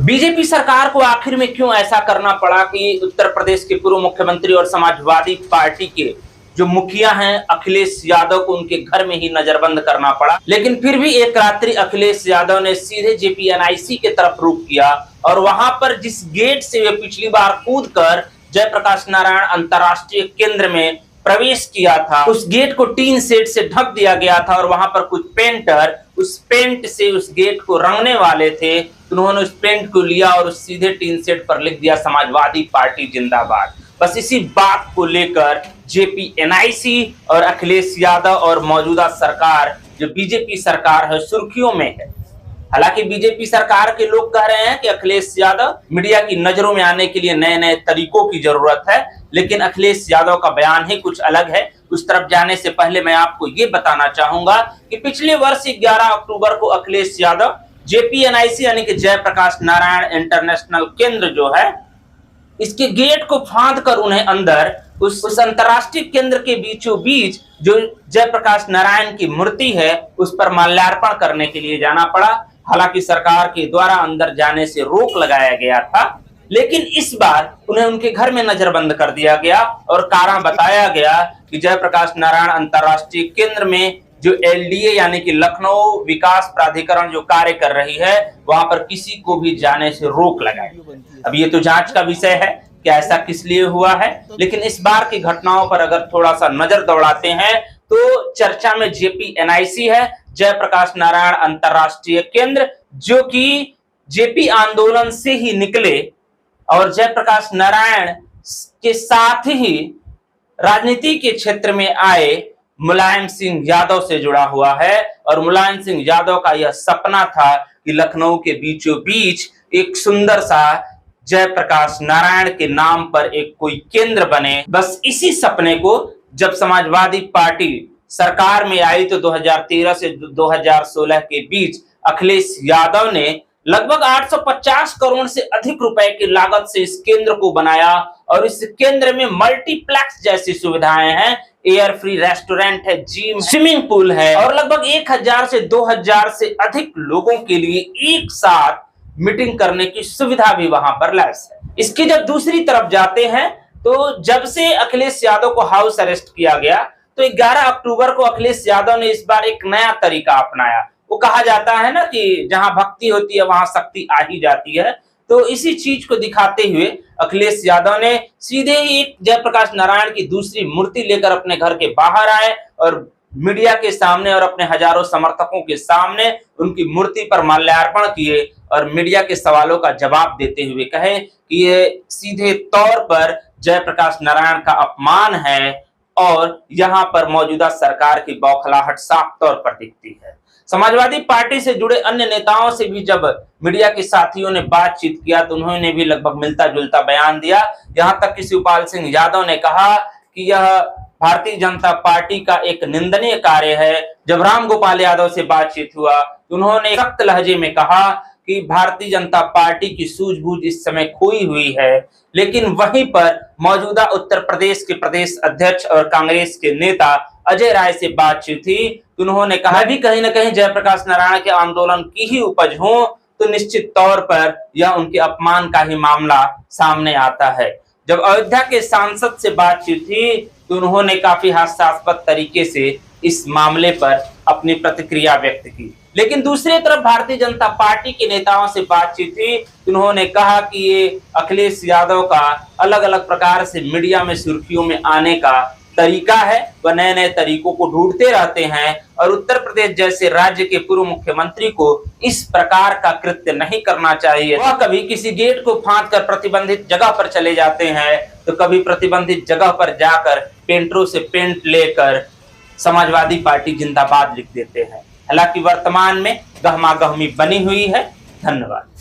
BJP सरकार को आखिर में क्यों ऐसा करना पड़ा कि उत्तर प्रदेश के पूर्व मुख्यमंत्री और समाजवादी पार्टी के जो मुखिया हैं अखिलेश यादव को उनके घर में ही नजरबंद करना पड़ा। लेकिन फिर भी एक रात्रि अखिलेश यादव ने सीधे जेपीएनआईसी के तरफ रुख किया और वहां पर जिस गेट से वे पिछली बार कूदकर जयप्रकाश नारायण अंतर्राष्ट्रीय केंद्र में प्रवेश किया था, उस गेट को टीन शेड से ढक दिया गया था और वहां पर कुछ पेंटर उस पेंट से उस गेट को रंगने वाले थे। उन्होंने उस पेंट को लिया और उस सीधे टीन शेड पर लिख दिया समाजवादी पार्टी जिंदाबाद। बस इसी बात को लेकर जेपीएनआईसी और अखिलेश यादव और मौजूदा सरकार जो बीजेपी सरकार है सुर्खियों में है। हालांकि बीजेपी सरकार के लोग कह रहे हैं कि अखिलेश यादव मीडिया की नजरों में आने के लिए नए नए तरीकों की जरूरत है, लेकिन अखिलेश यादव का बयान ही कुछ अलग है। उस तरफ जाने से पहले मैं आपको ये बताना चाहूंगा कि पिछले वर्ष 11 अक्टूबर को अखिलेश यादव जेपीएनआईसी यानी कि जयप्रकाश नारायण इंटरनेशनल केंद्र जो है इसके गेट को फांद कर उन्हें अंदर उस अंतर्राष्ट्रीय केंद्र के बीचों बीच जो जयप्रकाश नारायण की मूर्ति है उस पर माल्यार्पण करने के लिए जाना पड़ा। हालांकि सरकार के द्वारा अंदर जाने से रोक लगाया गया था, लेकिन इस बार उन्हें उनके घर में नजरबंद कर दिया गया और कारण बताया गया कि जयप्रकाश नारायण अंतर्राष्ट्रीय केंद्र में जो एलडीए यानी कि लखनऊ विकास प्राधिकरण जो कार्य कर रही है वहां पर किसी को भी जाने से रोक लगाई। अब ये तो जांच का विषय है कि ऐसा किस लिए हुआ है, लेकिन इस बार की घटनाओं पर अगर थोड़ा सा नजर दौड़ाते हैं तो चर्चा में जेपीएनआईसी है, जयप्रकाश नारायण अंतर्राष्ट्रीय केंद्र, जो कि जेपी आंदोलन से ही निकले और जयप्रकाश नारायण के साथ ही राजनीति के क्षेत्र में आए मुलायम सिंह यादव से जुड़ा हुआ है। और मुलायम सिंह यादव का यह सपना था कि लखनऊ के बीचों बीच एक सुंदर सा जयप्रकाश नारायण के नाम पर एक कोई केंद्र बने। बस इसी सपने को जब समाजवादी पार्टी सरकार में आई तो 2013 से 2016 के बीच अखिलेश यादव ने लगभग 850 करोड़ से अधिक रुपए की लागत से इस केंद्र को बनाया और इस केंद्र में मल्टीप्लेक्स जैसी सुविधाएं हैं, एयर फ्री रेस्टोरेंट है, जिम, स्विमिंग पूल है और लगभग 1000 से 2000 से अधिक लोगों के लिए एक साथ मीटिंग करने की सुविधा भी वहां पर लैस है। इसकी जब दूसरी तरफ जाते हैं तो जब से अखिलेश यादव को हाउस अरेस्ट किया गया तो 11 अक्टूबर को अखिलेश यादव ने इस बार एक नया तरीका अपनाया। वो कहा जाता है ना कि जहां भक्ति होती है वहां शक्ति आ ही जाती है, तो इसी चीज को दिखाते हुए अखिलेश यादव ने सीधे ही एक जयप्रकाश नारायण की दूसरी मूर्ति लेकर अपने घर के बाहर आए और मीडिया के सामने और अपने हजारों समर्थकों के सामने उनकी मूर्ति पर माल्यार्पण किए और मीडिया के सवालों का जवाब देते हुए कहे कि ये सीधे तौर पर जयप्रकाश नारायण का अपमान है और यहाँ पर मौजूदा सरकार की बौखलाहट साफ तौर पर दिखती है। समाजवादी पार्टी से जुड़े अन्य नेताओं से भी जब मीडिया के साथियों ने बातचीत किया तो उन्होंने भी लगभग मिलता जुलता बयान दिया। यहाँ तक कि शिवपाल सिंह यादव ने कहा कि यह भारतीय जनता पार्टी का एक निंदनीय कार्य है। जब राम गोपाल यादव से बातचीत हुआ तो उन्होंने सख्त लहजे में कहा कि भारतीय जनता पार्टी की सूझबूझ इस समय खोई हुई है, लेकिन वहीं पर मौजूदा उत्तर प्रदेश के प्रदेश अध्यक्ष और कांग्रेस के नेता अजय राय से बातचीत थी तो उन्होंने कहा भी कहीं ना कहीं जयप्रकाश नारायण के आंदोलन की ही उपज हो तो निश्चित तौर पर यह उनके अपमान का ही मामला सामने आता है। जब अयोध्या के सांसद से बातचीत थी तो उन्होंने काफी हास्यास्पद तरीके से इस मामले पर अपनी प्रतिक्रिया व्यक्त की, लेकिन दूसरी तरफ भारतीय जनता पार्टी के नेताओं से बातचीत थी तो उन्होंने कहा कि ये अखिलेश यादव का अलग अलग प्रकार से मीडिया में सुर्खियों में आने का तरीका है। वह नए नए तरीकों को ढूंढते रहते हैं और उत्तर प्रदेश जैसे राज्य के पूर्व मुख्यमंत्री को इस प्रकार का कृत्य नहीं करना चाहिए। वह कभी किसी गेट को फांद कर प्रतिबंधित जगह पर चले जाते हैं तो कभी प्रतिबंधित जगह पर जाकर पेंटरों से पेंट लेकर समाजवादी पार्टी जिंदाबाद लिख देते हैं। हालांकि वर्तमान में गहमागहमी बनी हुई है। धन्यवाद।